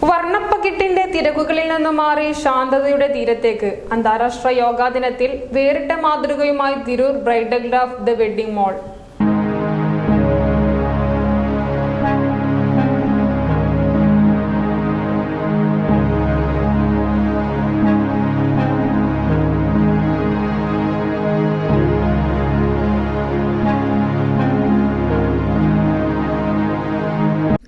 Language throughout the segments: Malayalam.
വർണ്ണപ്പകിട്ടിന്റെ തിരക്കുകളിൽ നിന്ന് മാറി ശാന്തതയുടെ തീരത്തേക്ക്. അന്താരാഷ്ട്ര യോഗാ ദിനത്തിൽ വേറിട്ട മാതൃകയുമായി Tirur bridal craft the wedding mall.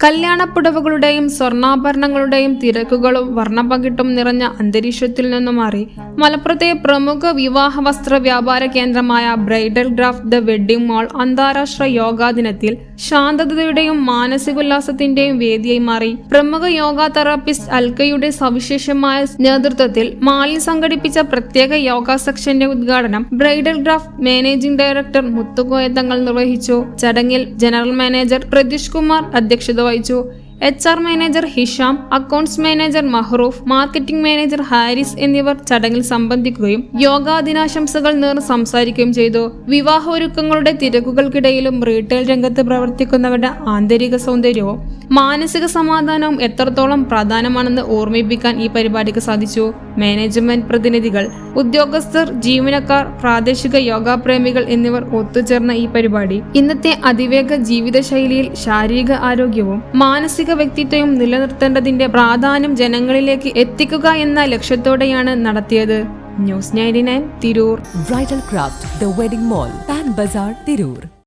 കല്യാണപ്പുടവുകളുടെയും സ്വർണ്ണാഭരണങ്ങളുടെയും തിരക്കുകളും വർണ്ണപ്പകിട്ടും നിറഞ്ഞ അന്തരീക്ഷത്തിൽ നിന്നു മാറി മലപ്പുറത്തെ പ്രമുഖ വിവാഹ വസ്ത്ര വ്യാപാര കേന്ദ്രമായ bridal craft the wedding mall അന്താരാഷ്ട്ര യോഗാ ദിനത്തിൽ ശാന്തതയുടെയും മാനസികോല്ലാസത്തിന്റെയും വേദിയായി മാറി. പ്രമുഖ യോഗ തെറാപ്പിസ്റ്റ് അൽക്കയുടെ സവിശേഷമായ നേതൃത്വത്തിൽ മാളിൽ സംഘടിപ്പിച്ച പ്രത്യേക യോഗ സെക്ഷന്റെ ഉദ്ഘാടനം bridal craft managing director Muthukoya തങ്ങൾ നിർവഹിച്ചു. ചടങ്ങിൽ ജനറൽ മാനേജർ പ്രതീഷ് കുമാർ അധ്യക്ഷത വഹിച്ചു. HR manager Hisham, accounts manager Mahroof, marketing manager Haris എന്നിവർ ചടങ്ങിൽ സംബന്ധിക്കുകയും യോഗാ ദിനാശംസകൾ നേർന്ന് സംസാരിക്കുകയും ചെയ്തു. വിവാഹ ഒരുക്കങ്ങളുടെ തിരക്കുകൾക്കിടയിലും റീറ്റെയിൽ രംഗത്ത് പ്രവർത്തിക്കുന്നവരുടെ ആന്തരിക സൗന്ദര്യവും മാനസിക സമാധാനവും എത്രത്തോളം പ്രധാനമാണെന്ന് ഓർമ്മിപ്പിക്കാൻ ഈ പരിപാടിക്ക് സാധിച്ചു. മാനേജ്മെന്റ് പ്രതിനിധികൾ, ഉദ്യോഗസ്ഥർ, ജീവനക്കാർ, പ്രാദേശിക യോഗാ പ്രേമികൾ എന്നിവർ ഒത്തുചേർന്ന ഈ പരിപാടി ഇന്നത്തെ അതിവേഗ ജീവിതശൈലിയിൽ ശാരീരിക ആരോഗ്യവും മാനസിക വ്യക്തിത്വവും നിലനിർത്തേണ്ടതിന്റെ പ്രാധാന്യം ജനങ്ങളിലേക്ക് എത്തിക്കുക എന്ന ലക്ഷ്യത്തോടെയാണ് നടത്തിയത്. News 99 Tirur. Bridal craft the wedding mall, Pan Bazar, Tirur.